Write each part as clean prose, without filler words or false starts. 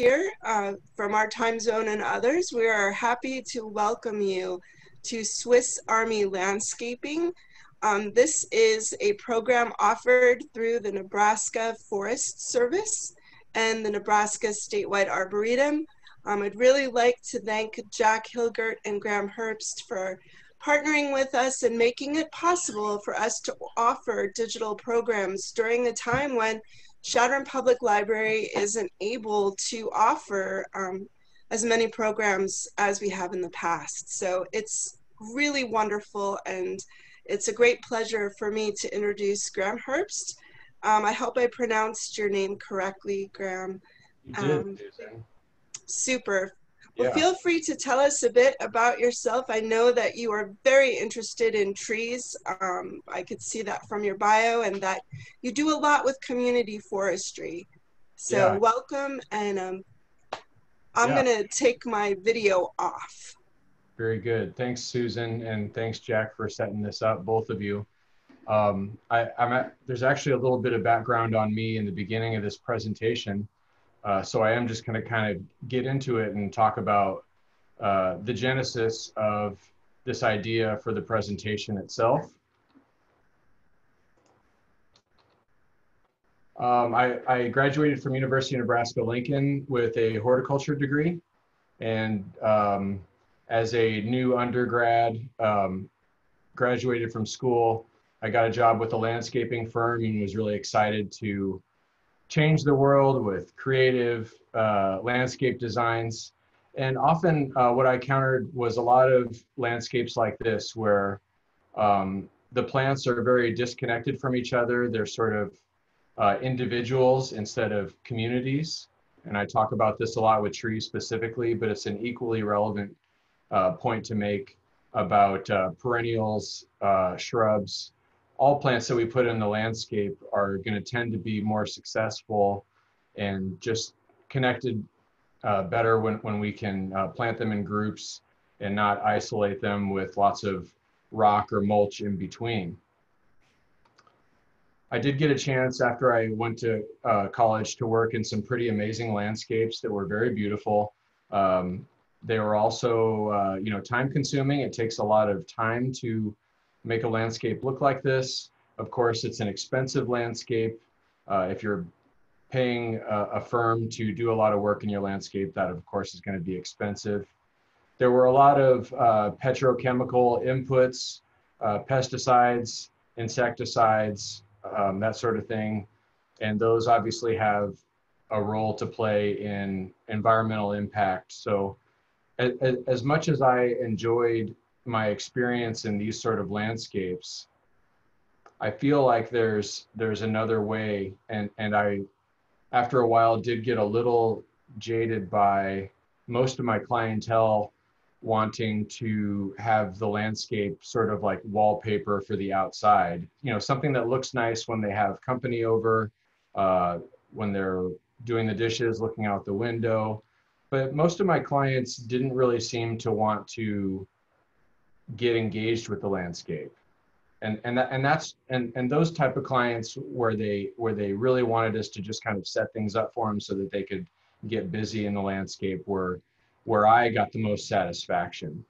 here from our time zone and others. We are happy to welcome you to Swiss Army Landscaping. This is a program offered through the Nebraska Forest Service and the Nebraska Statewide Arboretum. I'd really like to thank Jack Hilgert and Graham Herbst for partnering with us and making it possible for us to offer digital programs during a time when Chadron Public Library isn't able to offer as many programs as we have in the past. So it's really wonderful, and it's a great pleasure for me to introduce Graham Herbst. I hope I pronounced your name correctly, Graham. You did, Susan. Super. Well, Yeah. feel free to tell us a bit about yourself. I know that you are very interested in trees. I could see that from your bio, and that you do a lot with community forestry. So Yeah. welcome, and I'm Yeah. gonna take my video off. Very good. Thanks, Susan, and thanks, Jack, for setting this up, both of you. There's actually a little bit of background on me in the beginning of this presentation. So I am just going to kind of get into it and talk about the genesis of this idea for the presentation itself. I graduated from University of Nebraska-Lincoln with a horticulture degree, and as a new undergrad, graduated from school, I got a job with a landscaping firm and was really excited to change the world with creative landscape designs. And often what I encountered was a lot of landscapes like this where the plants are very disconnected from each other. They're sort of individuals instead of communities. And I talk about this a lot with trees specifically, but it's an equally relevant point to make about perennials, shrubs. All plants that we put in the landscape are going to tend to be more successful and just connected better when we can plant them in groups and not isolate them with lots of rock or mulch in between. I did get a chance after I went to college to work in some pretty amazing landscapes that were very beautiful. They were also, time consuming. It takes a lot of time to make a landscape look like this. Of course, it's an expensive landscape. If you're paying a firm to do a lot of work in your landscape, that of course is going to be expensive. There were a lot of petrochemical inputs, pesticides, insecticides, that sort of thing. And those obviously have a role to play in environmental impact. So as much as I enjoyed my experience in these sort of landscapes, I feel like there's another way, and I, after a while, did get a little jaded by most of my clientele wanting to have the landscape sort of like wallpaper for the outside. Something that looks nice when they have company over, when they're doing the dishes, looking out the window. But most of my clients didn't really seem to want to get engaged with the landscape, and those type of clients where they really wanted us to just kind of set things up for them so that they could get busy in the landscape where I got the most satisfaction.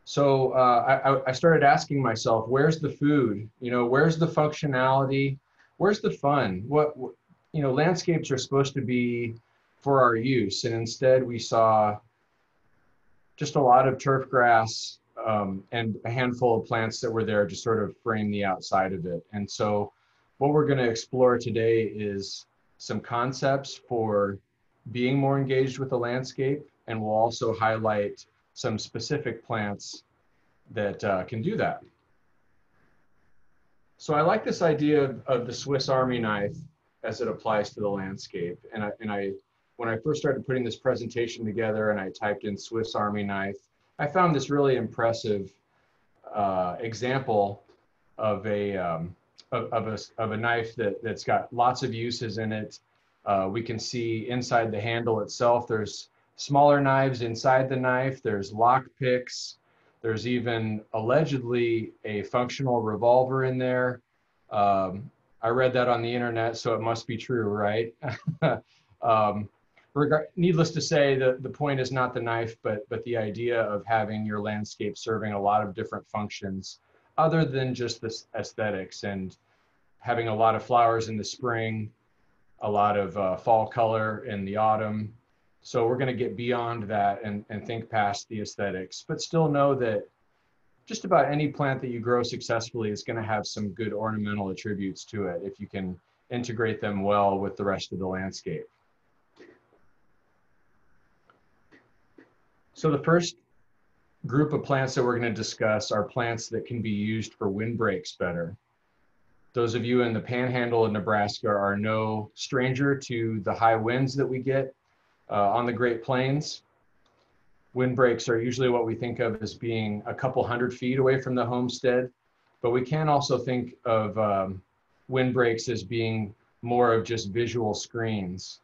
So I started asking myself, where's the food? Where's the functionality? Where's the fun? Landscapes are supposed to be for our use, and instead we saw just a lot of turf grass and a handful of plants that were there to sort of frame the outside of it. And so what we're going to explore today is some concepts for being more engaged with the landscape, and we'll also highlight some specific plants that can do that. So I like this idea of the Swiss Army knife as it applies to the landscape. And when I first started putting this presentation together and I typed in Swiss Army knife, I found this really impressive example of a knife that's got lots of uses in it. We can see inside the handle itself, there's smaller knives inside the knife, there's lock picks, there's even allegedly a functional revolver in there. I read that on the internet, so it must be true, right? Needless to say, the point is not the knife, but the idea of having your landscape serving a lot of different functions other than just this aesthetics, and having a lot of flowers in the spring, a lot of fall color in the autumn. So we're going to get beyond that and think past the aesthetics, but still know that just about any plant that you grow successfully is going to have some good ornamental attributes to it if you can integrate them well with the rest of the landscape. So the first group of plants that we're going to discuss are plants that can be used for windbreaks better. Those of you in the panhandle of Nebraska are no stranger to the high winds that we get on the Great Plains. Windbreaks are usually what we think of as being a couple 100 feet away from the homestead, but we can also think of windbreaks as being more of just visual screens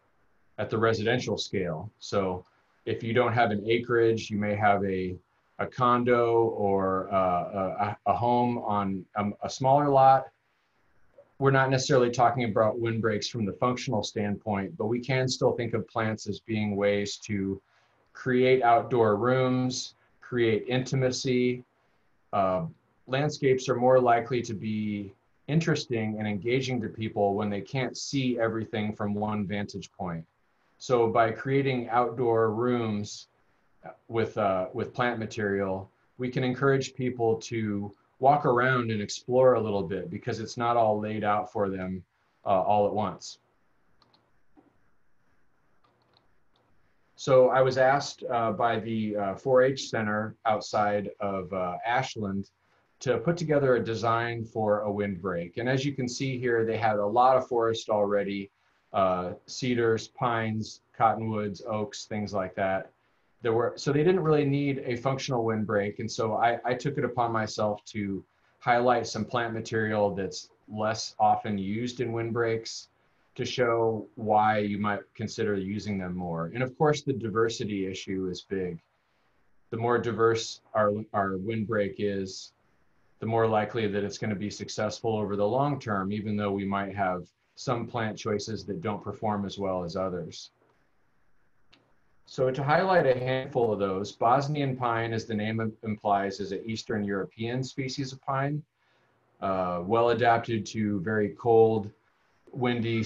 at the residential scale. So if you don't have an acreage, you may have a condo or a home on a smaller lot. We're not necessarily talking about windbreaks from the functional standpoint, but we can still think of plants as being ways to create outdoor rooms, create intimacy. Landscapes are more likely to be interesting and engaging to people when they can't see everything from one vantage point. So by creating outdoor rooms with plant material, we can encourage people to walk around and explore a little bit because it's not all laid out for them all at once. So I was asked by the 4-H Center outside of Ashland to put together a design for a windbreak. And as you can see here, they had a lot of forest already, cedars, pines, cottonwoods, oaks, things like that. So they didn't really need a functional windbreak. And so I took it upon myself to highlight some plant material that's less often used in windbreaks to show why you might consider using them more. And of course, the diversity issue is big. The more diverse our windbreak is, the more likely that it's going to be successful over the long term, even though we might have some plant choices that don't perform as well as others. So to highlight a handful of those, Bosnian pine, as the name implies, is an Eastern European species of pine, well adapted to very cold, windy,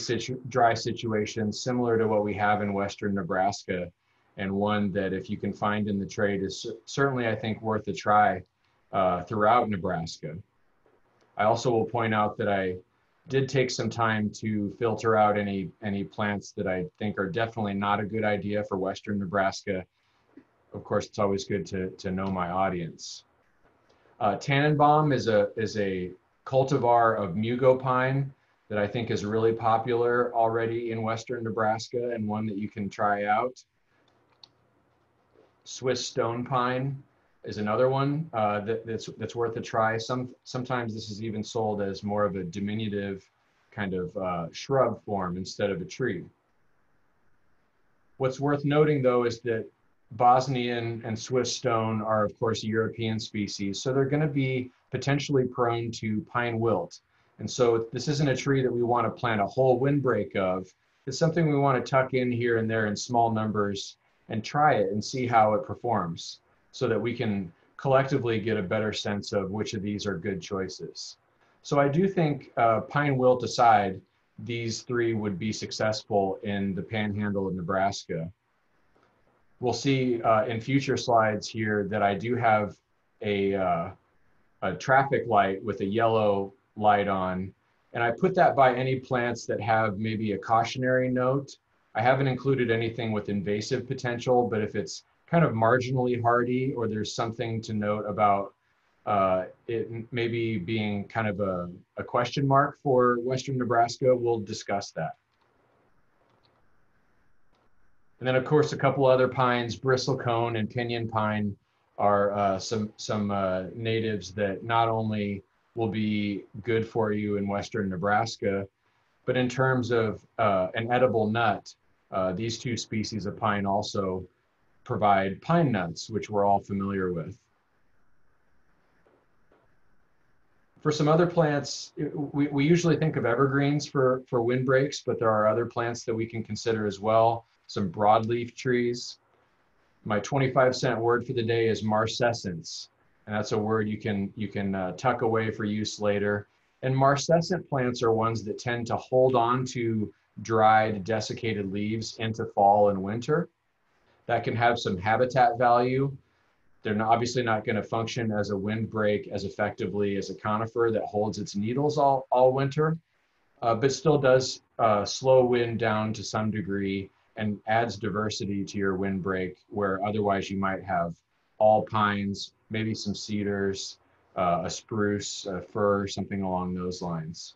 dry situations, similar to what we have in Western Nebraska, and one that if you can find in the trade is certainly, I think, worth a try throughout Nebraska. I also will point out that I did take some time to filter out any plants that I think are definitely not a good idea for Western Nebraska. Of course, it's always good to know my audience. Tannenbaum is a cultivar of mugo pine that I think is really popular already in Western Nebraska and one that you can try out. Swiss stone pine is another one that's worth a try. Sometimes this is even sold as more of a diminutive kind of shrub form instead of a tree. What's worth noting though is that Bosnian and Swiss stone are of course European species, so they're going to be potentially prone to pine wilt. And so this isn't a tree that we want to plant a whole windbreak of. It's something we want to tuck in here and there in small numbers and try it and see how it performs, so that we can collectively get a better sense of which of these are good choices. So I do think, pine wilt aside, these three would be successful in the panhandle of Nebraska. We'll see in future slides here that I do have a traffic light with a yellow light on, and I put that by any plants that have maybe a cautionary note. I haven't included anything with invasive potential, but if it's kind of marginally hardy or there's something to note about it maybe being kind of a question mark for Western Nebraska, we'll discuss that. And then of course, a couple other pines, bristlecone and pinyon pine are some natives that not only will be good for you in Western Nebraska, but in terms of an edible nut, these two species of pine also provide pine nuts, which we're all familiar with. For some other plants, we usually think of evergreens for windbreaks, but there are other plants that we can consider as well. some broadleaf trees. My 25-cent word for the day is marcescens, and that's a word you can tuck away for use later. And marcescent plants are ones that tend to hold on to dried, desiccated leaves into fall and winter. That can have some habitat value. They're obviously not going to function as a windbreak as effectively as a conifer that holds its needles all winter, but still does slow wind down to some degree and adds diversity to your windbreak, where otherwise you might have all pines, maybe some cedars, a spruce, a fir, something along those lines.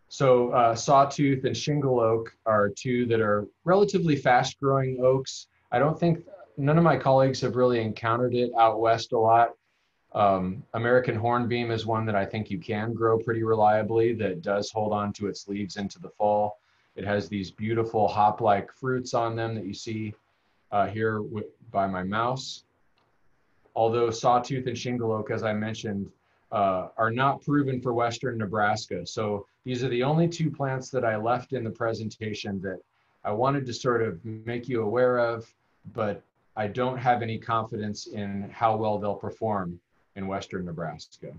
So sawtooth and shingle oak are two that are relatively fast growing oaks. I don't think, none of my colleagues have really encountered it out west a lot. American hornbeam is one that I think you can grow pretty reliably that does hold on to its leaves into the fall. It has these beautiful hop-like fruits on them that you see here by my mouse. Although sawtooth and shingle oak, as I mentioned, are not proven for Western Nebraska. So these are the only two plants that I left in the presentation that I wanted to sort of make you aware of, but I don't have any confidence in how well they'll perform in Western Nebraska.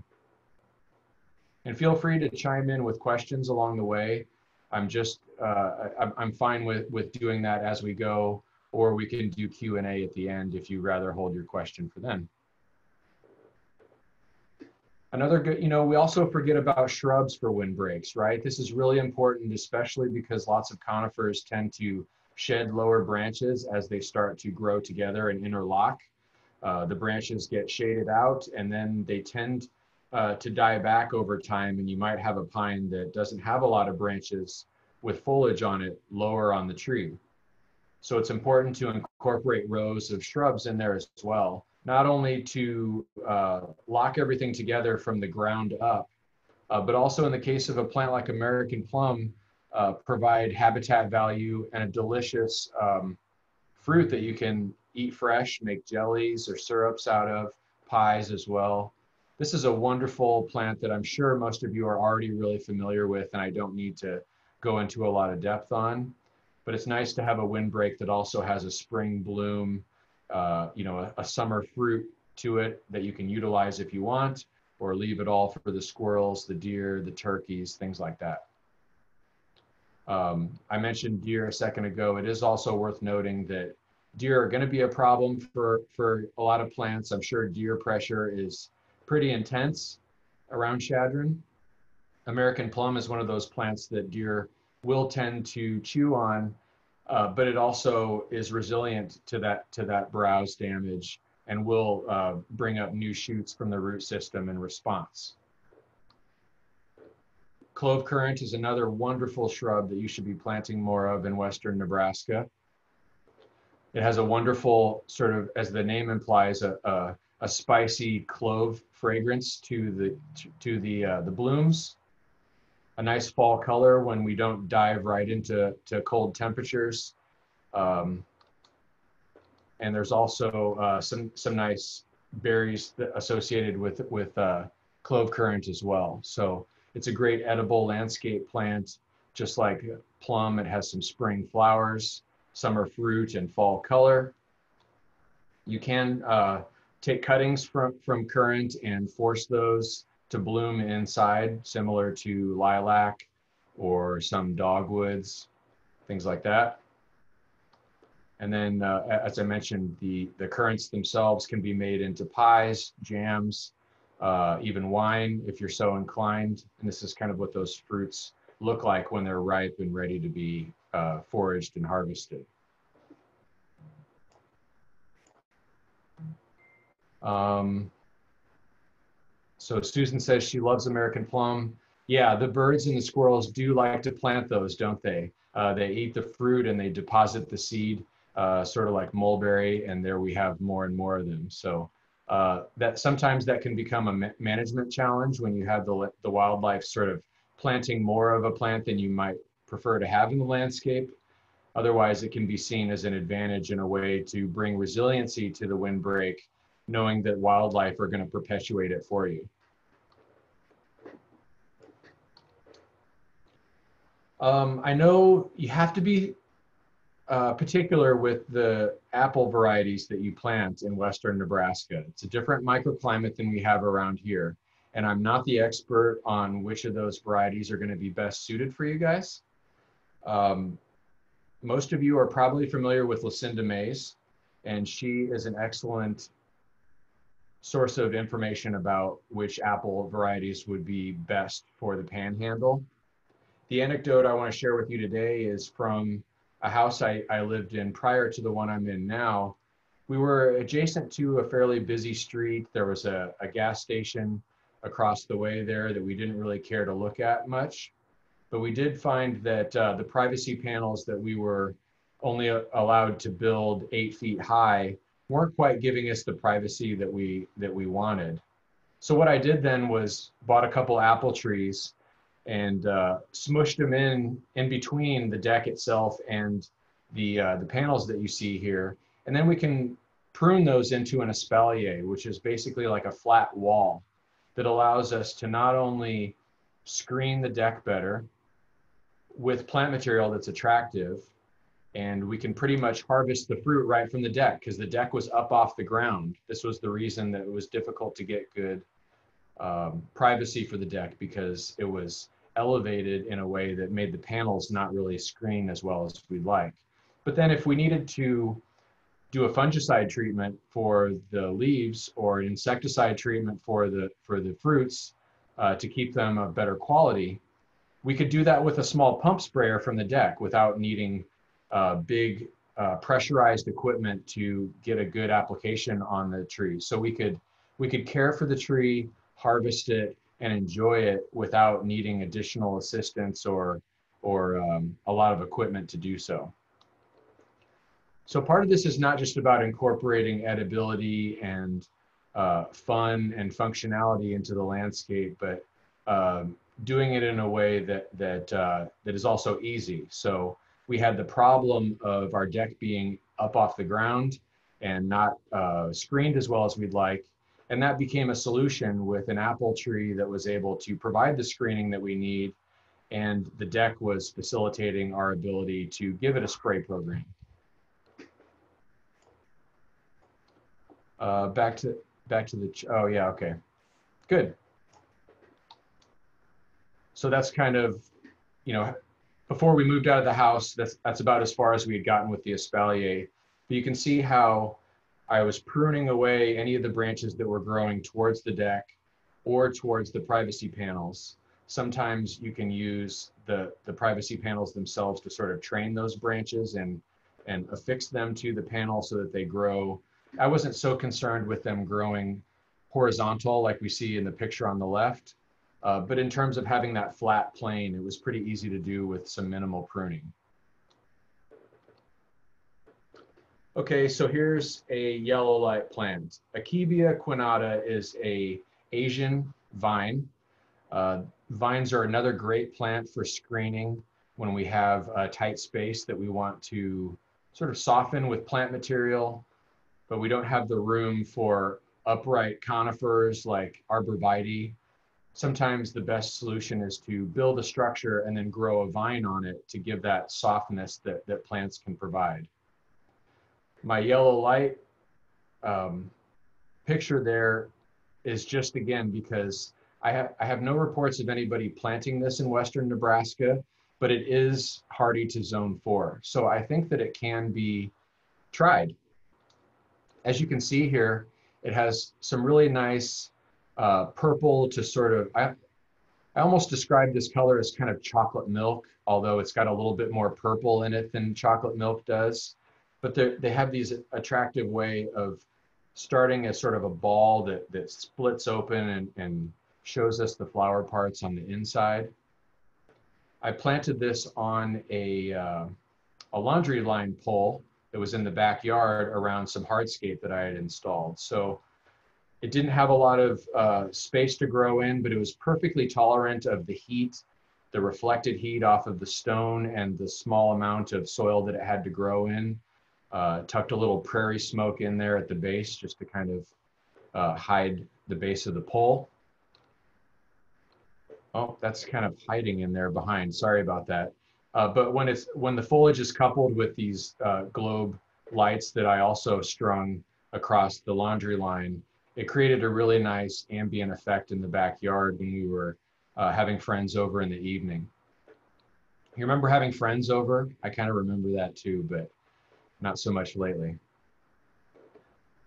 And feel free to chime in with questions along the way. I'm just, I'm fine with doing that as we go, or we can do Q&A at the end if you rather hold your question for then. Another good, we also forget about shrubs for windbreaks, right? This is really important, especially because lots of conifers tend to shed lower branches as they start to grow together and interlock. The branches get shaded out and then they tend to die back over time, and you might have a pine that doesn't have a lot of branches with foliage on it lower on the tree. So it's important to incorporate rows of shrubs in there as well, not only to lock everything together from the ground up, but also in the case of a plant like American plum, provide habitat value and a delicious fruit that you can eat fresh, make jellies or syrups out of, pies as well. This is a wonderful plant that I'm sure most of you are already really familiar with, and I don't need to go into a lot of depth on, but it's nice to have a windbreak that also has a spring bloom, a summer fruit to it that you can utilize if you want, or leave it all for the squirrels, the deer, the turkeys, things like that. I mentioned deer a second ago. It is also worth noting that deer are going to be a problem for a lot of plants. I'm sure deer pressure is pretty intense around Chadron. American plum is one of those plants that deer will tend to chew on, but it also is resilient to that browse damage and will bring up new shoots from the root system in response. Clove currant is another wonderful shrub that you should be planting more of in Western Nebraska. It has a wonderful, sort of, as the name implies, a spicy clove fragrance to the blooms. A nice fall color when we don't dive right into cold temperatures. And there's also some nice berries associated with clove currant as well. So it's a great edible landscape plant. Just like plum, it has some spring flowers, summer fruit, and fall color. You can take cuttings from currant and force those to bloom inside, similar to lilac or some dogwoods, things like that. And then, as I mentioned, the currants themselves can be made into pies, jams, even wine if you're so inclined. And this is kind of what those fruits look like when they're ripe and ready to be foraged and harvested. So Susan says she loves American plum. Yeah, the birds and the squirrels do like to plant those, don't they? They eat the fruit and they deposit the seed, sort of like mulberry, and there we have more and more of them. So that sometimes that can become a management challenge when you have the wildlife sort of planting more of a plant than you might prefer to have in the landscape. Otherwise, it can be seen as an advantage in a way to bring resiliency to the windbreak, knowing that wildlife are going to perpetuate it for you. I know you have to be particular with the apple varieties that you plant in western Nebraska. It's a different microclimate than we have around here. And I'm not the expert on which of those varieties are going to be best suited for you guys. Most of you are probably familiar with Lucinda Mays, and she is an excellent source of information about which apple varieties would be best for the panhandle. The anecdote I want to share with you today is from a house I lived in prior to the one I'm in now. We were adjacent to a fairly busy street. There was a gas station across the way there that we didn't really care to look at much. But we did find that the privacy panels that we were only allowed to build 8 feet high weren't quite giving us the privacy that we wanted. So what I did then was bought a couple apple trees and smushed them in between the deck itself and the panels that you see here. And then we can prune those into an espalier, which is basically like a flat wall that allows us to not only screen the deck better with plant material that's attractive, and we can pretty much harvest the fruit right from the deck because the deck was up off the ground. This was the reason that it was difficult to get good privacy for the deck, because it was elevated in a way that made the panels not really screen as well as we'd like. But then if we needed to do a fungicide treatment for the leaves or an insecticide treatment for the fruits to keep them of better quality, we could do that with a small pump sprayer from the deck without needing big pressurized equipment to get a good application on the tree. So we could care for the tree, harvest it, and enjoy it without needing additional assistance or a lot of equipment to do so. So part of this is not just about incorporating edibility and fun and functionality into the landscape, but doing it in a way that is also easy. So we had the problem of our deck being up off the ground and not screened as well as we'd like. And that became a solution with an apple tree that was able to provide the screening that we need. And the deck was facilitating our ability to give it a spray program. Back to the, oh yeah, okay, good. So that's kind of, before we moved out of the house, that's about as far as we had gotten with the espalier. But you can see how I was pruning away any of the branches that were growing towards the deck or towards the privacy panels. Sometimes you can use the privacy panels themselves to sort of train those branches and affix them to the panel so that they grow. I wasn't so concerned with them growing horizontal like we see in the picture on the left. But in terms of having that flat plane, it was pretty easy to do with some minimal pruning. Okay, so here's a yellow light plant. Akebia quinata is an Asian vine. Vines are another great plant for screening when we have a tight space that we want to sort of soften with plant material, but we don't have the room for upright conifers like arborvitae. Sometimes the best solution is to build a structure and then grow a vine on it to give that softness that plants can provide. My yellow light picture there is just, again, because I have no reports of anybody planting this in western Nebraska, but it is hardy to zone 4. So I think that it can be tried. As you can see here, it has some really nice purple to sort of, I almost describe this color as kind of chocolate milk, although it's got a little bit more purple in it than chocolate milk does. But they have these attractive way of starting as sort of a ball that splits open and shows us the flower parts on the inside. I planted this on a laundry line pole that was in the backyard around some hardscape that I had installed. So it didn't have a lot of space to grow in, but it was perfectly tolerant of the heat, the reflected heat off of the stone, and the small amount of soil that it had to grow in. Tucked a little prairie smoke in there at the base just to kind of hide the base of the pole. Oh, that's kind of hiding in there behind. Sorry about that. But when the foliage is coupled with these globe lights that I also strung across the laundry line, it created a really nice ambient effect in the backyard when we were having friends over in the evening. You remember having friends over? I kind of remember that too, but not so much lately.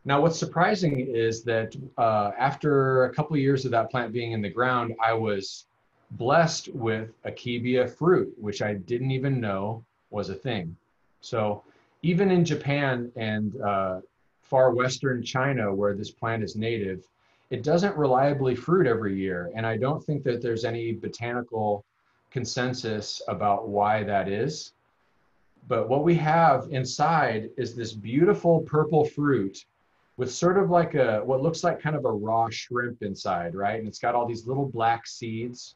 Now, what's surprising is that after a couple of years of that plant being in the ground, I was blessed with Akebia fruit, which I didn't even know was a thing. So even in Japan and far western China, where this plant is native, it doesn't reliably fruit every year. And I don't think that there's any botanical consensus about why that is. But what we have inside is this beautiful purple fruit with sort of like what looks like kind of a raw shrimp inside, right? And it's got all these little black seeds.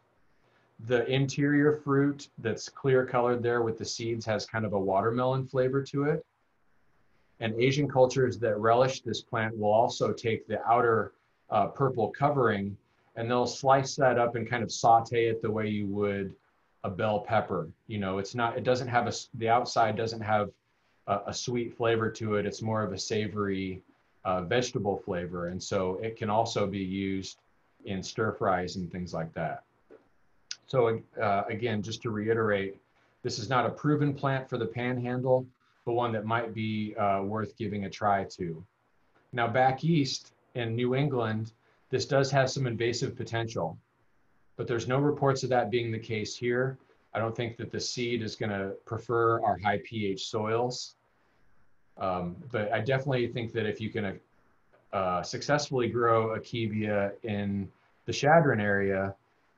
The interior fruit that's clear colored there with the seeds has kind of a watermelon flavor to it. And Asian cultures that relish this plant will also take the outer purple covering and they'll slice that up and kind of saute it the way you would a bell pepper. You know, it doesn't have the outside doesn't have a sweet flavor to it. It's more of a savory vegetable flavor. And so it can also be used in stir fries and things like that. So again, just to reiterate, this is not a proven plant for the panhandle, but one that might be worth giving a try to. Now back east in New England, this does have some invasive potential, but there's no reports of that being the case here. I don't think that the seed is going to prefer our high pH soils. But I definitely think that if you can successfully grow Akebia in the Chadron area,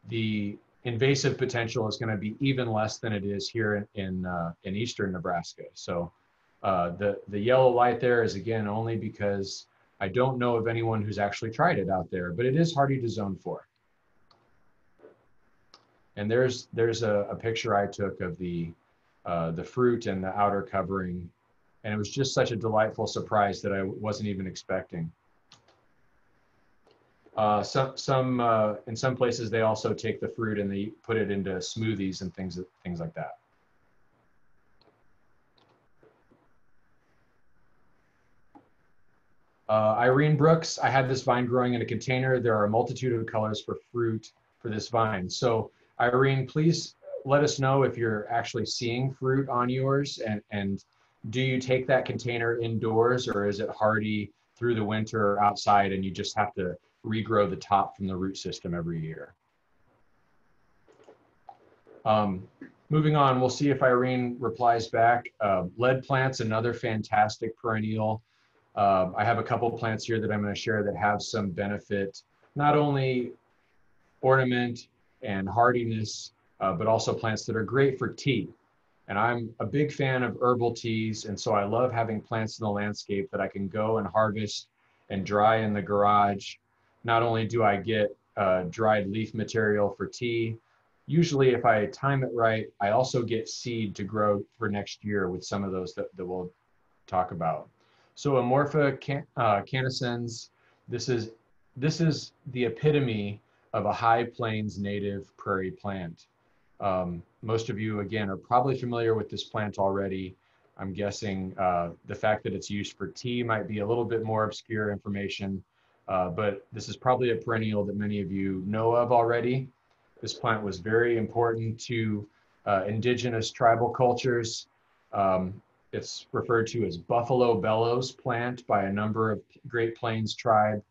the invasive potential is going to be even less than it is here in eastern Nebraska. So the yellow light there is again only because I don't know of anyone who's actually tried it out there, but it is hardy to zone for. And there's a picture I took of the fruit and the outer covering, and it was just such a delightful surprise that I wasn't even expecting. In some places they also take the fruit and they put it into smoothies and things like that. Irene Brooks, I had this vine growing in a container. There are a multitude of colors for fruit for this vine. So Irene, please let us know if you're actually seeing fruit on yours, and do you take that container indoors, or is it hardy through the winter outside and you just have to regrow the top from the root system every year? Moving on, we'll see if Irene replies back. Lead plants, another fantastic perennial. I have a couple plants here that I'm going to share that have some benefit, not only ornament and hardiness, but also plants that are great for tea. And I'm a big fan of herbal teas, and so I love having plants in the landscape that I can go and harvest and dry in the garage. Not only do I get dried leaf material for tea, usually if I time it right, I also get seed to grow for next year with some of those that we'll talk about. So Amorpha canescens, this is the epitome of a high plains native prairie plant. Most of you, again, are probably familiar with this plant already. I'm guessing the fact that it's used for tea might be a little bit more obscure information, but this is probably a perennial that many of you know of already. This plant was very important to indigenous tribal cultures. It's referred to as Buffalo Bellows plant by a number of Great Plains tribe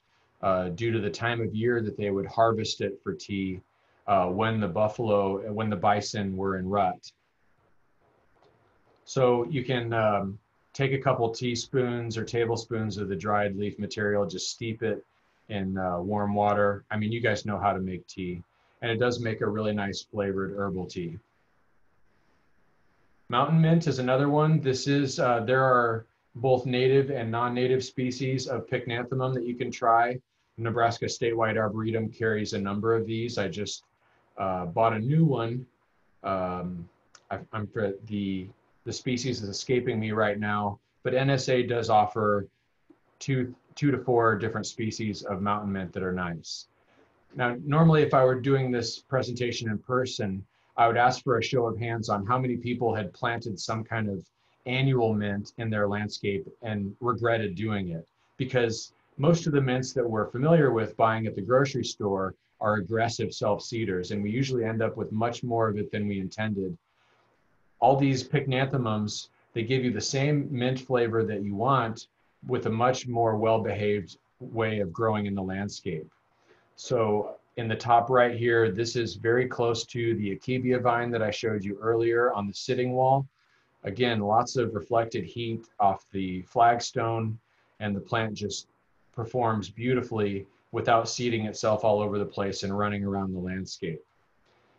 due to the time of year that they would harvest it for tea when the bison were in rut. So you can take a couple teaspoons or tablespoons of the dried leaf material, just steep it in warm water. I mean, you guys know how to make tea, and it does make a really nice flavored herbal tea. Mountain mint is another one. This is, there are both native and non-native species of Picnanthemum that you can try. Nebraska Statewide Arboretum carries a number of these. I just bought a new one. The species is escaping me right now, but NSA does offer two to four different species of mountain mint that are nice. Now, normally if I were doing this presentation in person, I would ask for a show of hands on how many people had planted some kind of annual mint in their landscape and regretted doing it. Because most of the mints that we're familiar with buying at the grocery store are aggressive self-seeders, and we usually end up with much more of it than we intended. All these Picnanthemums, they give you the same mint flavor that you want with a much more well-behaved way of growing in the landscape. So in the top right here, this is very close to the Akebia vine that I showed you earlier on the sitting wall. Again, lots of reflected heat off the flagstone, and the plant just performs beautifully without seeding itself all over the place and running around the landscape.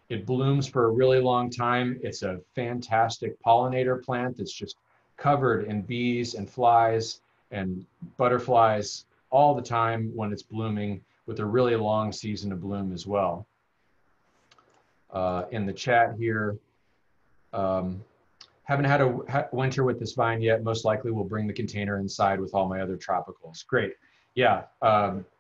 It blooms for a really long time. It's a fantastic pollinator plant that's just covered in bees and flies and butterflies all the time when it's blooming, with a really long season of bloom as well. In the chat here, haven't had a winter with this vine yet. Most likely we'll bring the container inside with all my other tropicals. Great. Yeah,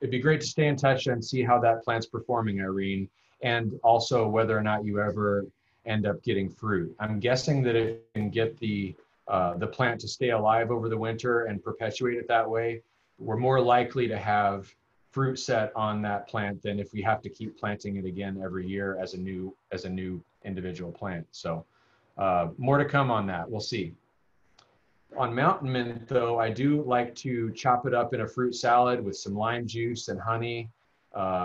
it'd be great to stay in touch and see how that plant's performing, Irene, and also whether or not you ever end up getting fruit. I'm guessing that if you can get the plant to stay alive over the winter and perpetuate it that way, we're more likely to have fruit set on that plant than if we have to keep planting it again every year as a new individual plant. So more to come on that. We'll see. On mountain mint, though, I do like to chop it up in a fruit salad with some lime juice and honey.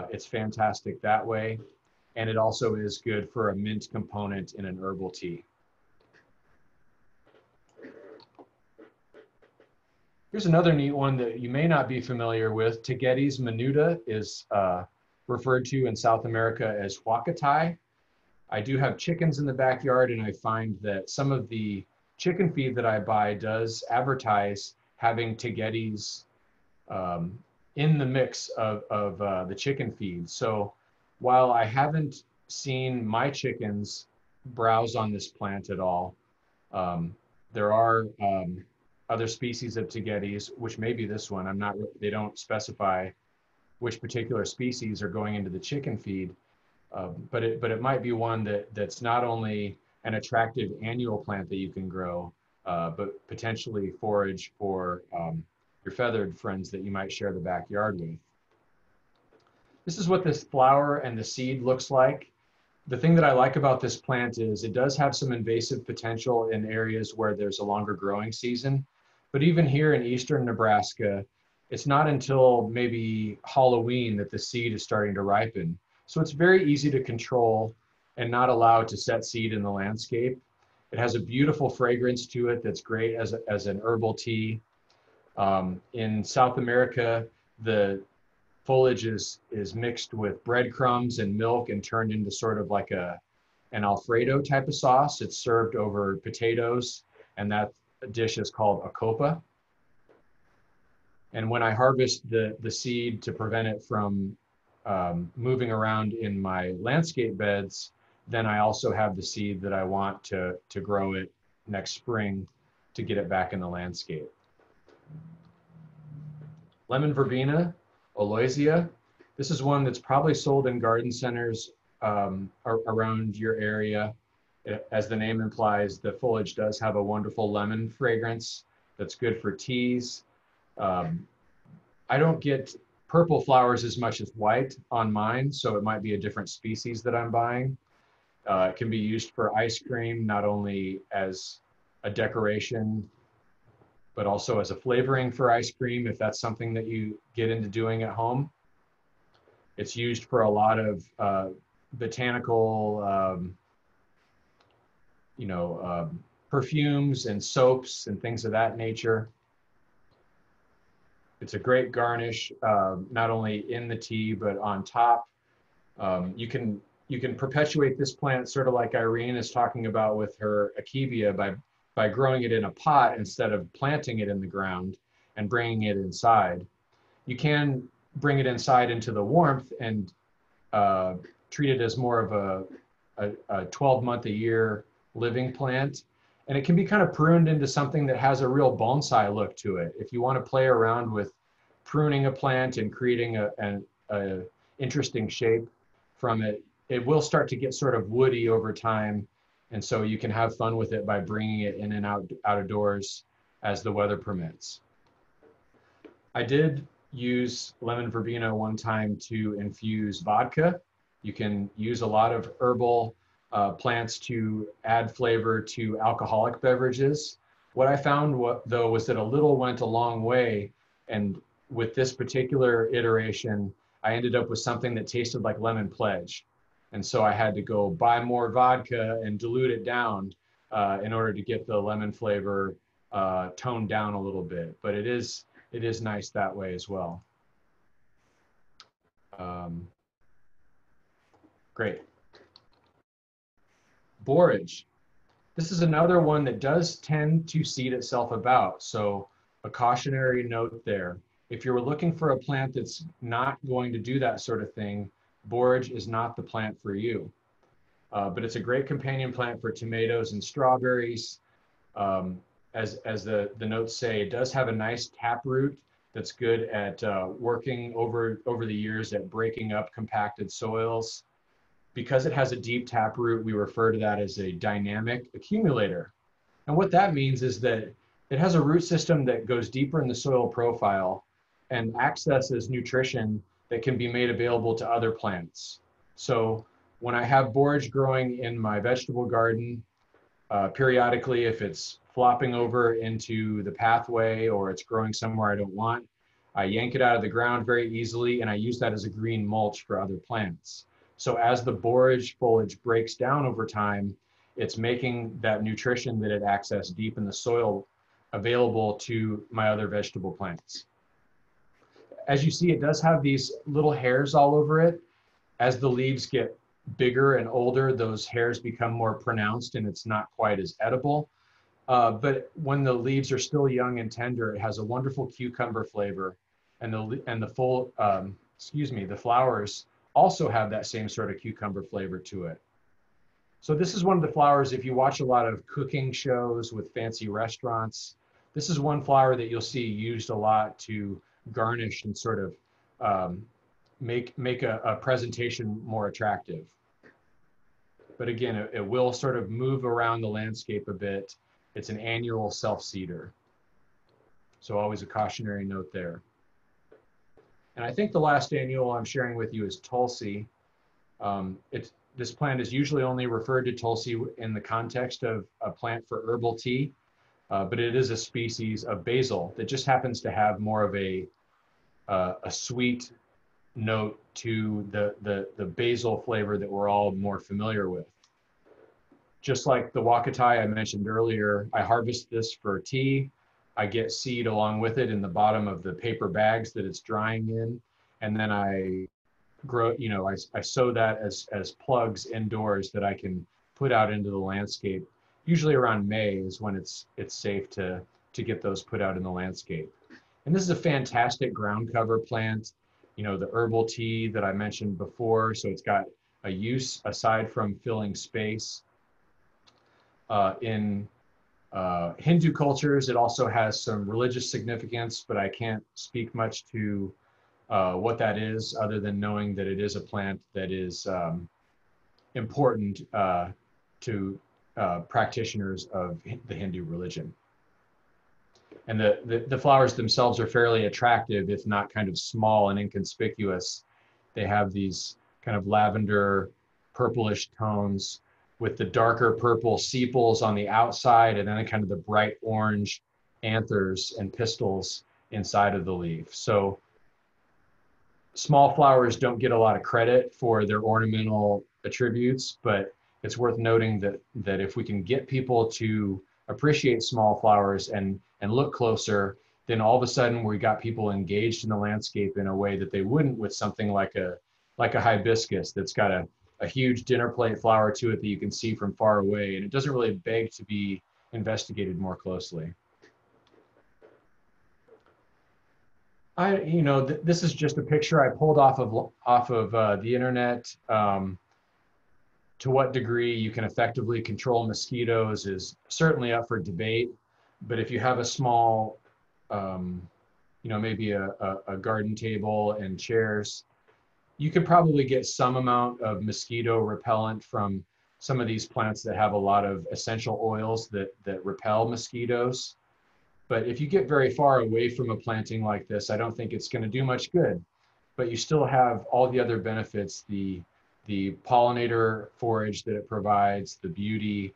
It's fantastic that way. And it also is good for a mint component in an herbal tea. Here's another neat one that you may not be familiar with. Tagetes minuta is referred to in South America as huacatai. I do have chickens in the backyard, and I find that some of the chicken feed that I buy does advertise having tagetes in the mix of the chicken feed. So while I haven't seen my chickens browse on this plant at all, there are other species of tagetes, which may be this one. I'm not, they don't specify which particular species are going into the chicken feed, but it might be one that's not only an attractive annual plant that you can grow, but potentially forage for your feathered friends that you might share the backyard with. This is what this flower and the seed looks like. The thing that I like about this plant is it does have some invasive potential in areas where there's a longer growing season. But even here in eastern Nebraska, it's not until maybe Halloween that the seed is starting to ripen. So it's very easy to control and not allow it to set seed in the landscape. It has a beautiful fragrance to it that's great as an herbal tea. In South America, the foliage is mixed with breadcrumbs and milk and turned into sort of like an Alfredo type of sauce. It's served over potatoes, and that dish is called a copa. And when I harvest the seed to prevent it from moving around in my landscape beds, then I also have the seed that I want to grow it next spring to get it back in the landscape. Lemon verbena, Aloysia. This is one that's probably sold in garden centers around your area. As the name implies, the foliage does have a wonderful lemon fragrance that's good for teas. I don't get purple flowers as much as white on mine, so it might be a different species that I'm buying. It can be used for ice cream, not only as a decoration, but also as a flavoring for ice cream, if that's something that you get into doing at home. It's used for a lot of botanical, perfumes and soaps and things of that nature. It's a great garnish, not only in the tea, but on top. You can perpetuate this plant sort of like Irene is talking about with her Akebia by growing it in a pot instead of planting it in the ground and bringing it inside. You can bring it inside into the warmth and treat it as more of a 12-month-a-year living plant. And it can be kind of pruned into something that has a real bonsai look to it. If you want to play around with pruning a plant and creating a interesting shape from it, it will start to get sort of woody over time. And so you can have fun with it by bringing it in and out of doors as the weather permits. I did use lemon verbena one time to infuse vodka. You can use a lot of herbal plants to add flavor to alcoholic beverages. What I found though was that a little went a long way, and with this particular iteration, I ended up with something that tasted like lemon pledge. And so I had to go buy more vodka and dilute it down in order to get the lemon flavor toned down a little bit. But it is nice that way as well. Great. Borage. This is another one that does tend to seed itself about. So a cautionary note there. If you're looking for a plant that's not going to do that sort of thing, borage is not the plant for you. But it's a great companion plant for tomatoes and strawberries. As the notes say, it does have a nice taproot that's good at working over the years at breaking up compacted soils. Because it has a deep taproot, we refer to that as a dynamic accumulator. And what that means is that it has a root system that goes deeper in the soil profile and accesses nutrition that can be made available to other plants. So when I have borage growing in my vegetable garden, periodically, if it's flopping over into the pathway or it's growing somewhere I don't want, I yank it out of the ground very easily, and I use that as a green mulch for other plants. So as the borage foliage breaks down over time, it's making that nutrition that it accessed deep in the soil available to my other vegetable plants. As you see, it does have these little hairs all over it. As the leaves get bigger and older, those hairs become more pronounced and it's not quite as edible. But when the leaves are still young and tender, it has a wonderful cucumber flavor, and the flowers also have that same sort of cucumber flavor to it. So this is one of the flowers, if you watch a lot of cooking shows with fancy restaurants, this is one flower that you'll see used a lot to garnish and sort of make a presentation more attractive. But again, it will sort of move around the landscape a bit. It's an annual self-seeder. So always a cautionary note there. And I think the last annual I'm sharing with you is Tulsi. This plant is usually only referred to Tulsi in the context of a plant for herbal tea, but it is a species of basil that just happens to have more of a sweet note to the basil flavor that we're all more familiar with. Just like the wakatai I mentioned earlier, I harvest this for tea. I get seed along with it in the bottom of the paper bags that it's drying in. And then I grow, I sow that as plugs indoors that I can put out into the landscape. Usually around May is when it's safe to get those put out in the landscape. And this is a fantastic ground cover plant. The herbal tea that I mentioned before. So it's got a use aside from filling space. In Hindu cultures, it also has some religious significance, but I can't speak much to what that is other than knowing that it is a plant that is important to practitioners of the Hindu religion. And the flowers themselves are fairly attractive, if not kind of small and inconspicuous. They have these kind of lavender, purplish tones with the darker purple sepals on the outside, and then kind of the bright orange anthers and pistils inside of the leaf. So small flowers don't get a lot of credit for their ornamental attributes, but it's worth noting that if we can get people to appreciate small flowers and look closer, then all of a sudden we got people engaged in the landscape in a way that they wouldn't with something like a hibiscus that's got a huge dinner plate flower to it that you can see from far away, and it doesn't really beg to be investigated more closely. This is just a picture I pulled off of the internet. To what degree you can effectively control mosquitoes is certainly up for debate, but if you have a small, maybe a garden table and chairs, You could probably get some amount of mosquito repellent from some of these plants that have a lot of essential oils that repel mosquitoes. But if you get very far away from a planting like this, I don't think it's going to do much good. But you still have all the other benefits, the pollinator forage that it provides, the beauty,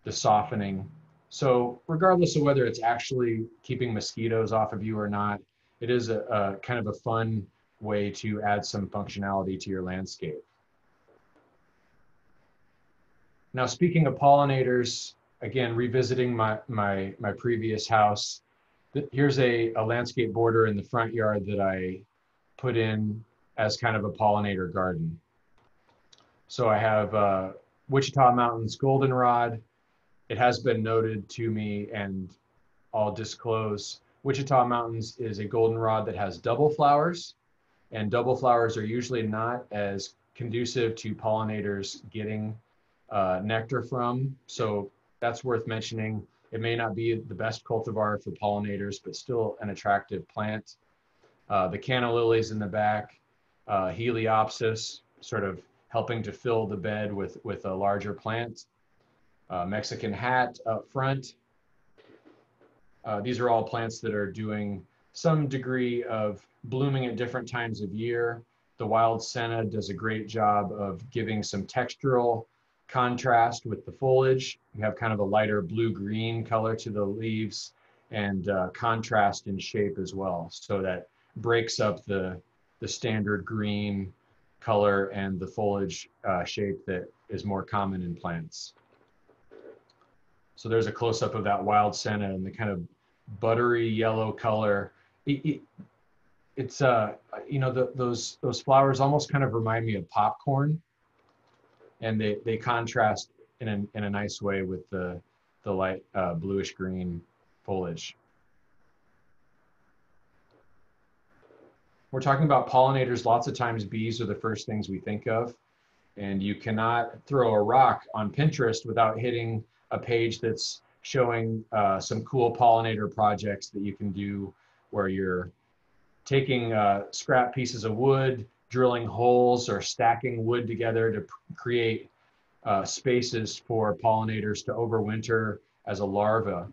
the softening. So regardless of whether it's actually keeping mosquitoes off of you or not, it is a kind of a fun way to add some functionality to your landscape. Now, speaking of pollinators, again, revisiting my previous house, here's a landscape border in the front yard that I put in as kind of a pollinator garden. So I have Wichita Mountains goldenrod. It has been noted to me, and I'll disclose, Wichita Mountains is a goldenrod that has double flowers, and double flowers are usually not as conducive to pollinators getting nectar from. So that's worth mentioning. It may not be the best cultivar for pollinators, but still an attractive plant. The canna lilies in the back, Heliopsis, sort of helping to fill the bed with a larger plant. Mexican hat up front. These are all plants that are doing some degree of blooming at different times of year. The wild senna does a great job of giving some textural contrast with the foliage. You have kind of a lighter blue-green color to the leaves, and contrast in shape as well. So that breaks up the standard green color and the foliage shape that is more common in plants. So there's a close-up of that wild senna and the kind of buttery yellow color. It's you know, those flowers almost kind of remind me of popcorn, and they contrast in a nice way with the light bluish green foliage. We're talking about pollinators. Lots of times bees are the first things we think of, and you cannot throw a rock on Pinterest without hitting a page that's showing some cool pollinator projects that you can do, where you're taking scrap pieces of wood, drilling holes, or stacking wood together to create spaces for pollinators to overwinter as a larva.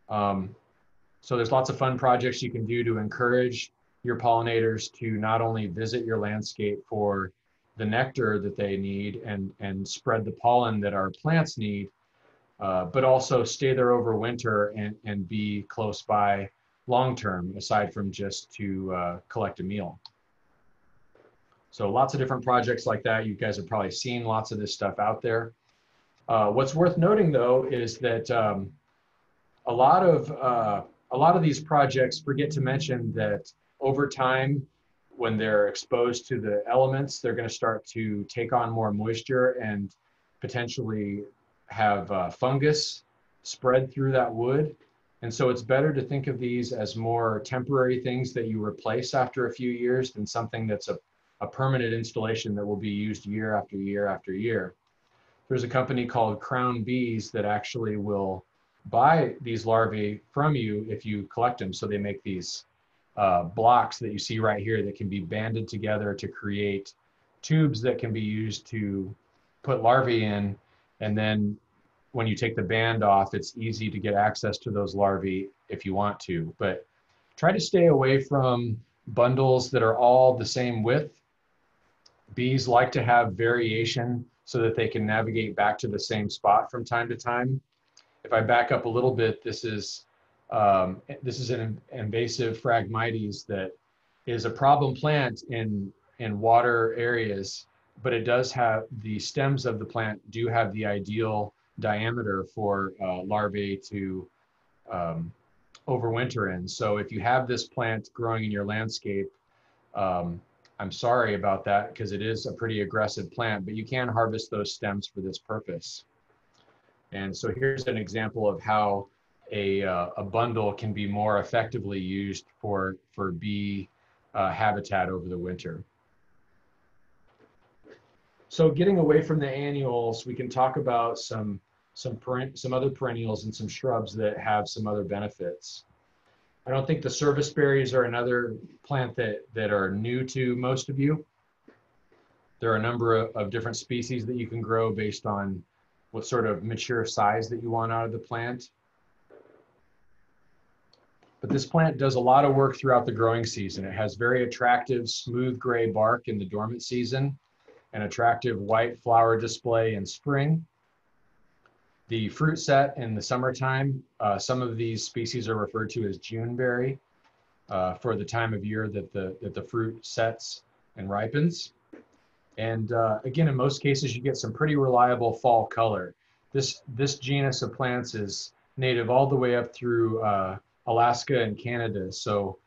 So there's lots of fun projects you can do to encourage your pollinators to not only visit your landscape for the nectar that they need and spread the pollen that our plants need, but also stay there over winter and be close by long-term, aside from just to collect a meal. So lots of different projects like that. You guys have probably seen lots of this stuff out there. What's worth noting, though, is that a lot of these projects forget to mention that over time, when they're exposed to the elements, they're going to start to take on more moisture and potentially have fungus spread through that wood. And so it's better to think of these as more temporary things that you replace after a few years than something that's a permanent installation that will be used year after year after year. There's a company called Crown Bees that actually will buy these larvae from you if you collect them. So they make these blocks that you see right here that can be banded together to create tubes that can be used to put larvae in. And then when you take the band off, it's easy to get access to those larvae if you want to. But try to stay away from bundles that are all the same width. Bees like to have variation so that they can navigate back to the same spot from time to time. If I back up a little bit, this is an invasive Phragmites that is a problem plant in water areas, but it does have, the stems of the plant do have the ideal diameter for larvae to overwinter in. So if you have this plant growing in your landscape, I'm sorry about that, because it is a pretty aggressive plant, but you can harvest those stems for this purpose. And so here's an example of how a bundle can be more effectively used for bee habitat over the winter. So getting away from the annuals, we can talk about some other perennials and some shrubs that have some other benefits. I don't think the service berries are another plant that are new to most of you. There are a number of different species that you can grow based on what sort of mature size that you want out of the plant. But this plant does a lot of work throughout the growing season. It has very attractive smooth gray bark in the dormant season, an attractive white flower display in spring. The fruit set in the summertime, some of these species are referred to as Juneberry for the time of year that the fruit sets and ripens. And again, in most cases, you get some pretty reliable fall color. This genus of plants is native all the way up through Alaska and Canada. So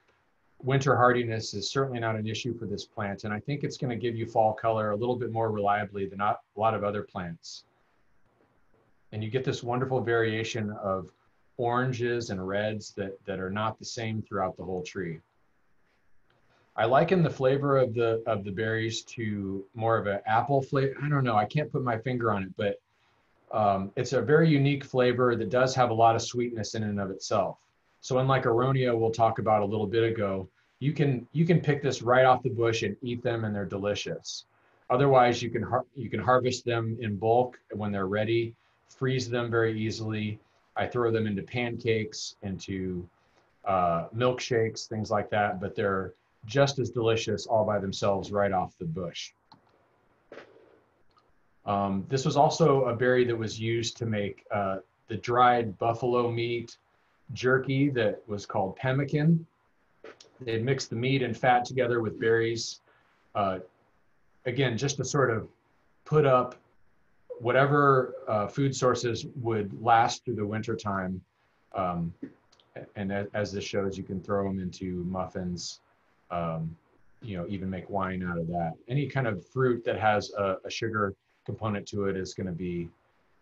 winter hardiness is certainly not an issue for this plant. And I think it's going to give you fall color a little bit more reliably than a lot of other plants. And you get this wonderful variation of oranges and reds that are not the same throughout the whole tree. I liken the flavor of the berries to more of an apple flavor. I don't know, I can't put my finger on it, but it's a very unique flavor that does have a lot of sweetness in and of itself. So unlike Aronia, we'll talk about a little bit ago, you can pick this right off the bush and eat them, and they're delicious. Otherwise, you can harvest them in bulk when they're ready, freeze them very easily. I throw them into pancakes, into milkshakes, things like that, but they're just as delicious all by themselves right off the bush. This was also a berry that was used to make the dried buffalo meat jerky that was called pemmican. They mixed the meat and fat together with berries, again, just to sort of put up whatever food sources would last through the winter time. And as this shows, you can throw them into muffins, even make wine out of that. Any kind of fruit that has a sugar component to it is going to be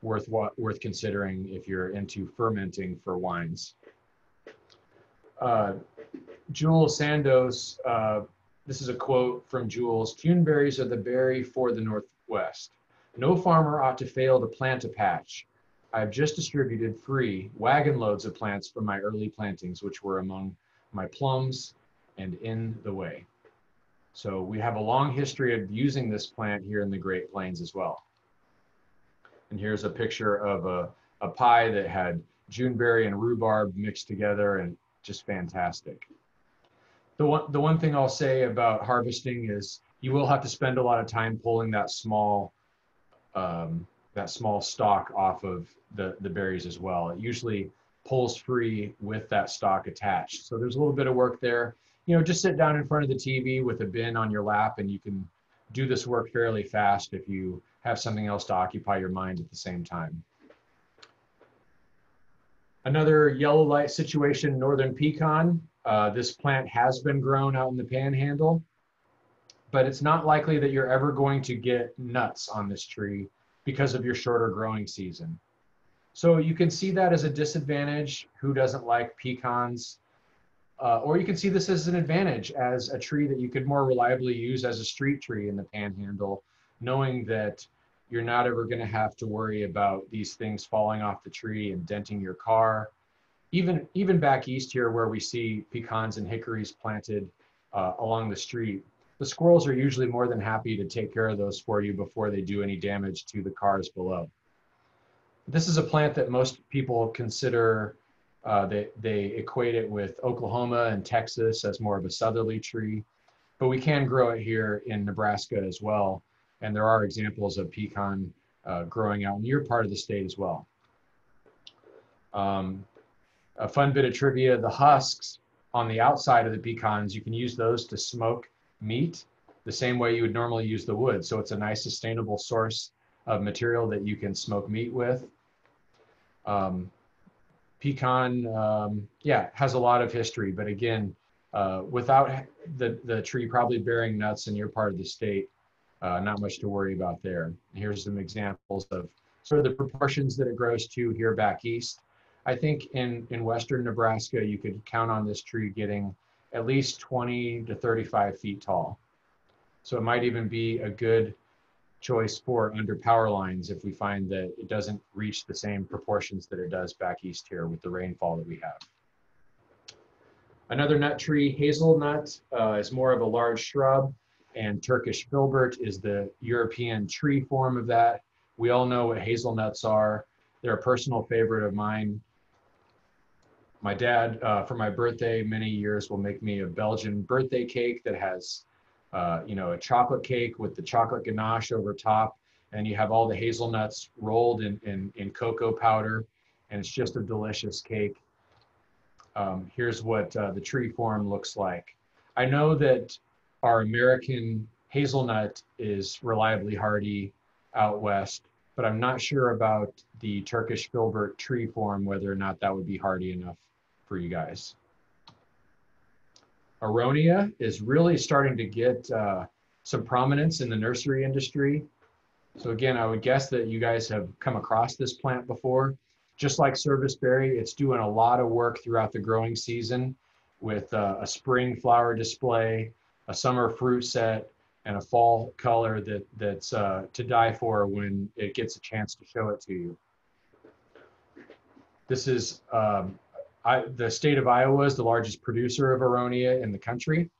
worth considering if you're into fermenting for wines. Jules Sandos, this is a quote from Jules: "Juneberries are the berry for the Northwest. No farmer ought to fail to plant a patch. I have just distributed free wagon loads of plants from my early plantings, which were among my plums and in the way." So we have a long history of using this plant here in the Great Plains as well. And here's a picture of a pie that had Juneberry and rhubarb mixed together, and just fantastic. The one thing I'll say about harvesting is you will have to spend a lot of time pulling that small stalk off of the berries as well. It usually pulls free with that stalk attached. So there's a little bit of work there. Just sit down in front of the TV with a bin on your lap, and you can do this work fairly fast if you have something else to occupy your mind at the same time. Another yellow light situation, northern pecan. This plant has been grown out in the panhandle, but it's not likely that you're ever going to get nuts on this tree because of your shorter growing season. So you can see that as a disadvantage. Who doesn't like pecans? Or you can see this as an advantage, as a tree that you could more reliably use as a street tree in the panhandle, knowing that you're not ever going to have to worry about these things falling off the tree and denting your car. Even back east here, where we see pecans and hickories planted along the street, the squirrels are usually more than happy to take care of those for you before they do any damage to the cars below. This is a plant that most people consider, they equate it with Oklahoma and Texas as more of a southerly tree, but we can grow it here in Nebraska as well. And there are examples of pecan growing out in your part of the state as well. A fun bit of trivia, the husks on the outside of the pecans, you can use those to smoke meat the same way you would normally use the wood. So it's a nice sustainable source of material that you can smoke meat with. Pecan, has a lot of history, but again, without the tree probably bearing nuts in your part of the state, not much to worry about there. Here's some examples of sort of the proportions that it grows to here back east. I think in western Nebraska, you could count on this tree getting at least 20 to 35 feet tall. So it might even be a good choice for under power lines if we find that it doesn't reach the same proportions that it does back east here with the rainfall that we have. Another nut tree, hazelnut, is more of a large shrub, and Turkish filbert is the European tree form of that. We all know what hazelnuts are. They're a personal favorite of mine. My dad, for my birthday, many years will make me a Belgian birthday cake that has, a chocolate cake with the chocolate ganache over top, and you have all the hazelnuts rolled in cocoa powder, and it's just a delicious cake. Here's what the tree form looks like. I know that our American hazelnut is reliably hardy out west, but I'm not sure about the Turkish filbert tree form, whether or not that would be hardy enough for you guys. Aronia is really starting to get some prominence in the nursery industry. So again, I would guess that you guys have come across this plant before. Just like serviceberry, it's doing a lot of work throughout the growing season with a spring flower display, a summer fruit set, and a fall color that's to die for when it gets a chance to show it to you. This is, the state of Iowa is the largest producer of aronia in the country.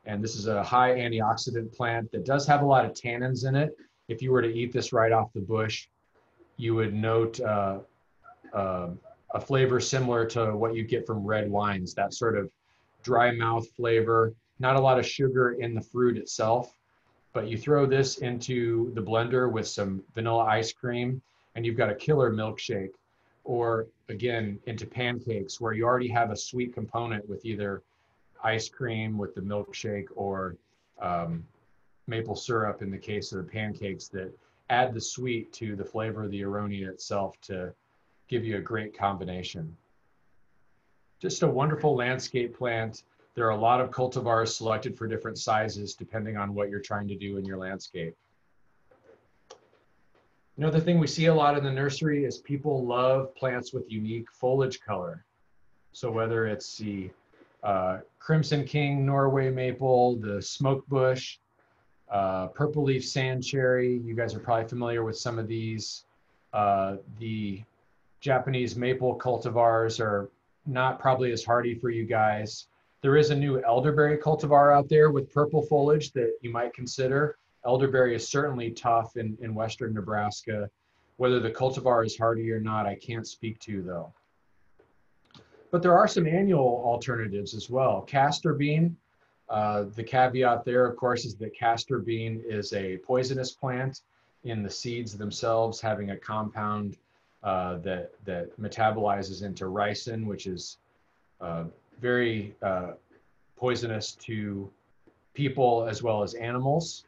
And this is a high antioxidant plant that does have a lot of tannins in it. If you were to eat this right off the bush, you would note a flavor similar to what you get from red wines, that sort of dry mouth flavor, not a lot of sugar in the fruit itself, but you throw this into the blender with some vanilla ice cream and you've got a killer milkshake. Or again, into pancakes where you already have a sweet component with either ice cream with the milkshake or maple syrup in the case of the pancakes that add the sweet to the flavor of the aronia itself to give you a great combination. Just a wonderful landscape plant. There are a lot of cultivars selected for different sizes depending on what you're trying to do in your landscape. Another thing we see a lot in the nursery is people love plants with unique foliage color. So whether it's the Crimson King Norway maple, the smoke bush, purple leaf sand cherry, you guys are probably familiar with some of these. The Japanese maple cultivars are not probably as hardy for you guys. There is a new elderberry cultivar out there with purple foliage that you might consider. Elderberry is certainly tough in western Nebraska. Whether the cultivar is hardy or not, I can't speak to though. But there are some annual alternatives as well. Castor bean, the caveat there, of course, is that castor bean is a poisonous plant in the seeds themselves, having a compound that metabolizes into ricin, which is very poisonous to people as well as animals.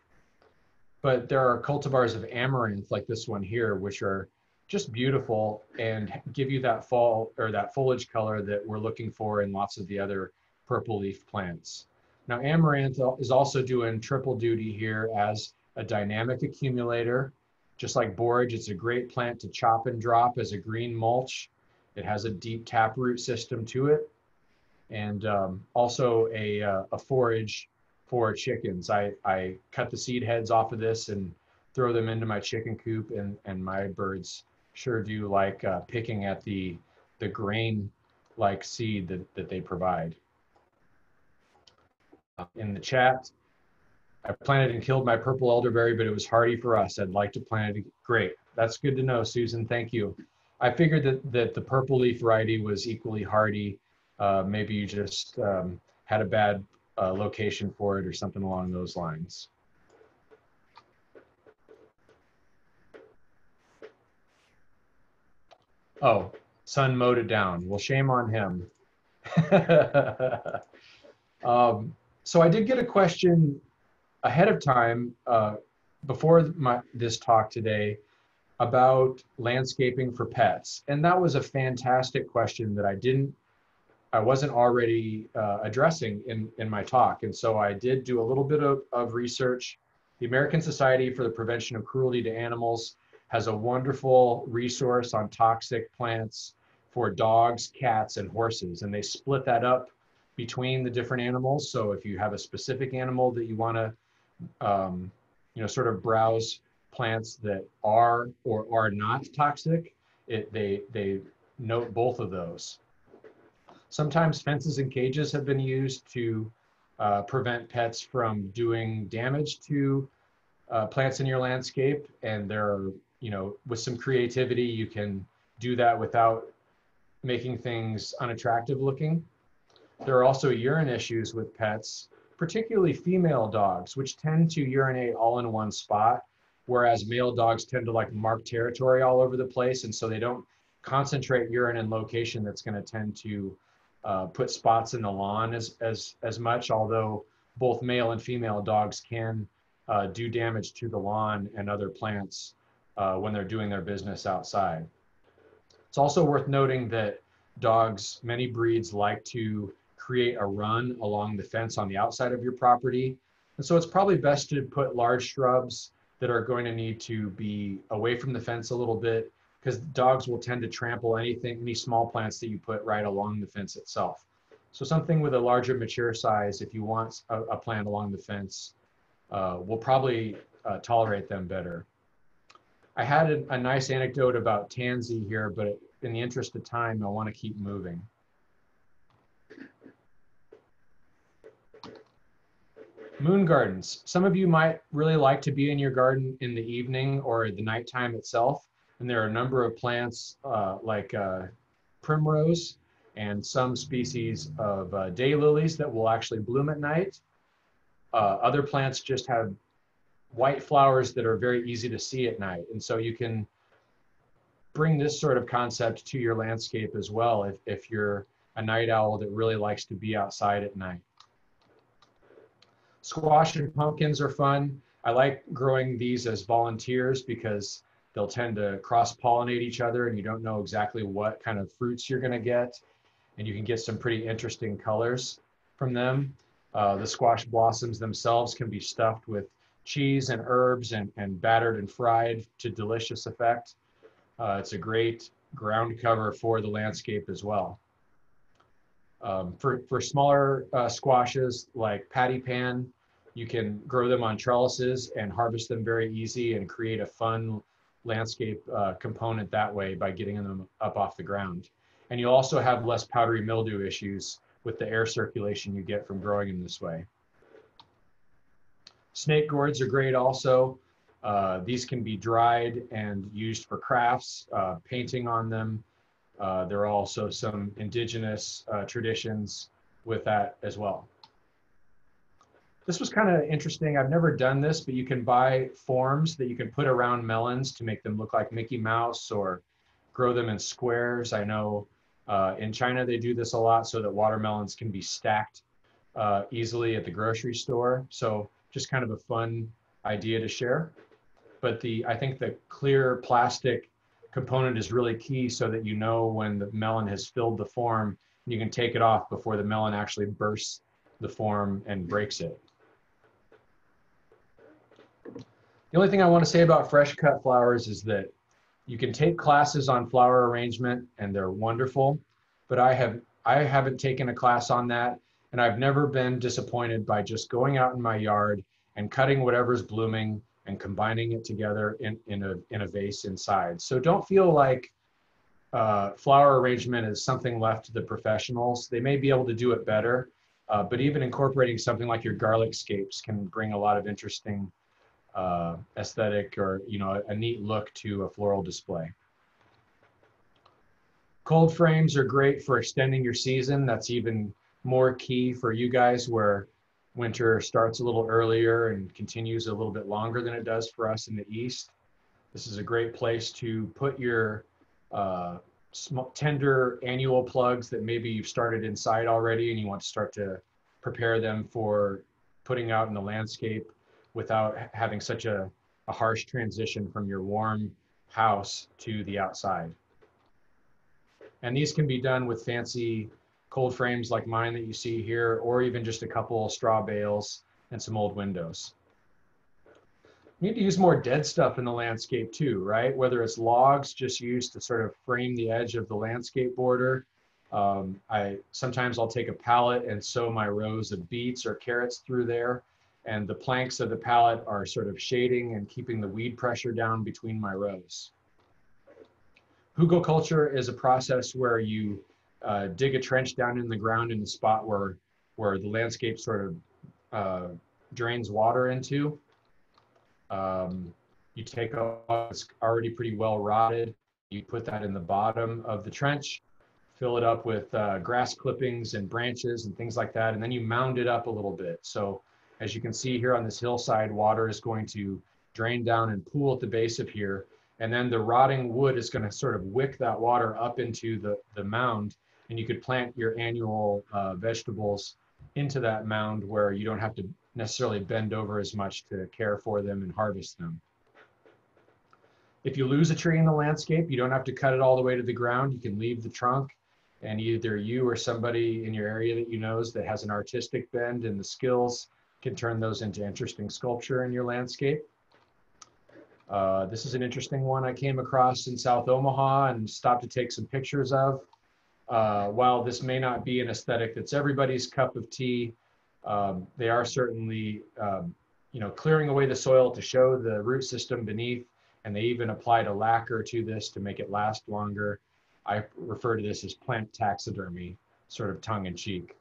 But there are cultivars of amaranth like this one here, which are just beautiful and give you that fall or that foliage color that we're looking for in lots of the other purple leaf plants. Now, amaranth is also doing triple duty here as a dynamic accumulator. Just like borage, it's a great plant to chop and drop as a green mulch. It has a deep taproot system to it, and also a forage for chickens. I cut the seed heads off of this and throw them into my chicken coop, and my birds sure do like picking at the grain-like seed that they provide. In the chat, I planted and killed my purple elderberry, but it was hardy for us. I'd like to plant it. Great. That's good to know, Susan. Thank you. I figured that the purple leaf variety was equally hardy. Maybe you just had a bad location for it or something along those lines. Oh, son mowed it down. Well, shame on him. So I did get a question ahead of time before this talk today about landscaping for pets. And that was a fantastic question that I wasn't already addressing in my talk. And so I did do a little bit of research. The American Society for the Prevention of Cruelty to Animals has a wonderful resource on toxic plants for dogs, cats, and horses. And they split that up between the different animals. So if you have a specific animal that you want to, sort of browse plants that are or are not toxic, they note both of those. Sometimes fences and cages have been used to prevent pets from doing damage to plants in your landscape. And there are, you know, with some creativity, you can do that without making things unattractive looking. There are also urine issues with pets, particularly female dogs, which tend to urinate all in one spot, whereas male dogs tend to like mark territory all over the place, and so they don't concentrate urine in location that's going to tend to put spots in the lawn as much, although both male and female dogs can do damage to the lawn and other plants when they're doing their business outside. It's also worth noting that dogs, many breeds, like to create a run along the fence on the outside of your property. And so it's probably best to put large shrubs that are going to need to be away from the fence a little bit, because dogs will tend to trample any small plants that you put right along the fence itself. So something with a larger mature size, if you want a plant along the fence, will probably tolerate them better. I had a nice anecdote about tansy here, but in the interest of time, I want to keep moving. Moon gardens. Some of you might really like to be in your garden in the evening or the nighttime itself. And there are a number of plants like primrose and some species of daylilies that will actually bloom at night. Other plants just have white flowers that are very easy to see at night. And so you can bring this sort of concept to your landscape as well if you're a night owl that really likes to be outside at night. Squash and pumpkins are fun. I like growing these as volunteers because they'll tend to cross-pollinate each other and you don't know exactly what kind of fruits you're going to get. And you can get some pretty interesting colors from them. The squash blossoms themselves can be stuffed with cheese and herbs and battered and fried to delicious effect. It's a great ground cover for the landscape as well. For smaller squashes like patty pan, you can grow them on trellises and harvest them very easy and create a fun landscape component that way by getting them up off the ground. And you'll also have less powdery mildew issues with the air circulation you get from growing them this way. Snake gourds are great also. These can be dried and used for crafts, painting on them. There are also some indigenous traditions with that as well. This was kind of interesting. I've never done this, but you can buy forms that you can put around melons to make them look like Mickey Mouse or grow them in squares. I know in China they do this a lot so that watermelons can be stacked easily at the grocery store. So just kind of a fun idea to share. But I think the clear plastic component is really key so that you know when the melon has filled the form and you can take it off before the melon actually bursts the form and breaks it. The only thing I want to say about fresh cut flowers is that you can take classes on flower arrangement and they're wonderful, but I haven't taken a class on that, and I've never been disappointed by just going out in my yard and cutting whatever's blooming and combining it together in a vase inside. So don't feel like flower arrangement is something left to the professionals. They may be able to do it better, but even incorporating something like your garlic scapes can bring a lot of interesting aesthetic or a neat look to a floral display. Cold frames are great for extending your season. That's even more key for you guys where winter starts a little earlier and continues a little bit longer than it does for us in the East. This is a great place to put your tender annual plugs that maybe you've started inside already and you want to start to prepare them for putting out in the landscape without having such a harsh transition from your warm house to the outside. And these can be done with fancy cold frames like mine that you see here, or even just a couple straw bales and some old windows. You need to use more dead stuff in the landscape too, right? Whether it's logs just used to sort of frame the edge of the landscape border. Sometimes I'll take a pallet and sow my rows of beets or carrots through there. And the planks of the pallet are sort of shading and keeping the weed pressure down between my rows. Hugelkultur is a process where you dig a trench down in the ground in the spot where the landscape sort of drains water into. You take a it's already pretty well rotted. You put that in the bottom of the trench, fill it up with grass clippings and branches and things like that, and then you mound it up a little bit. So as you can see here on this hillside, water is going to drain down and pool at the base of here, and then the rotting wood is going to sort of wick that water up into the mound, and you could plant your annual vegetables into that mound where you don't have to necessarily bend over as much to care for them and harvest them. If you lose a tree in the landscape, you don't have to cut it all the way to the ground. You can leave the trunk, and either you or somebody in your area that you know that has an artistic bend and the skills can turn those into interesting sculpture in your landscape. This is an interesting one I came across in South Omaha and stopped to take some pictures of. While this may not be an aesthetic that's everybody's cup of tea, they are certainly clearing away the soil to show the root system beneath, and they even applied a lacquer to this to make it last longer. I refer to this as plant taxidermy, sort of tongue-in-cheek.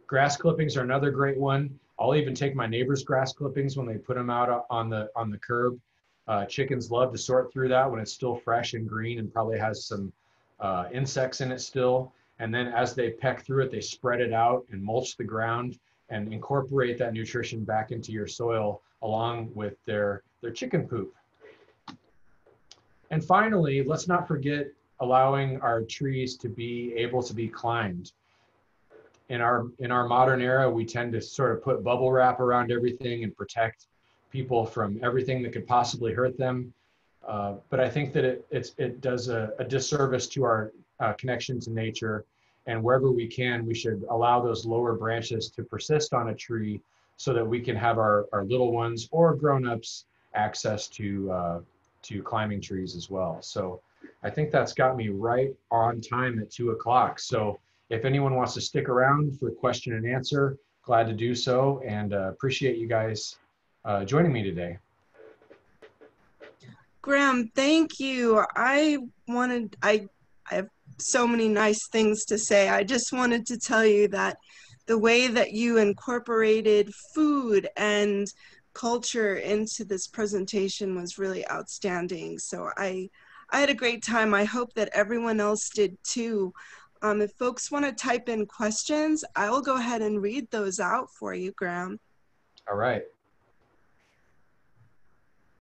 Grass clippings are another great one. I'll even take my neighbor's grass clippings when they put them out on the curb. Chickens love to sort through that when it's still fresh and green and probably has some insects in it still. And then as they peck through it, they spread it out and mulch the ground and incorporate that nutrition back into your soil along with their chicken poop. And finally, let's not forget allowing our trees to be able to be climbed. In our modern era, we tend to sort of put bubble wrap around everything and protect people from everything that could possibly hurt them. But I think that it does a disservice to our connection to nature. And wherever we can, we should allow those lower branches to persist on a tree so that we can have our little ones or grown-ups access to climbing trees as well. So I think that's got me right on time at 2 o'clock. So if anyone wants to stick around for question and answer, glad to do so, and appreciate you guys joining me today. Graham, thank you. I have so many nice things to say. I just wanted to tell you that the way that you incorporated food and culture into this presentation was really outstanding. So I had a great time. I hope that everyone else did too. If folks want to type in questions, I will go ahead and read those out for you, Graham. All right.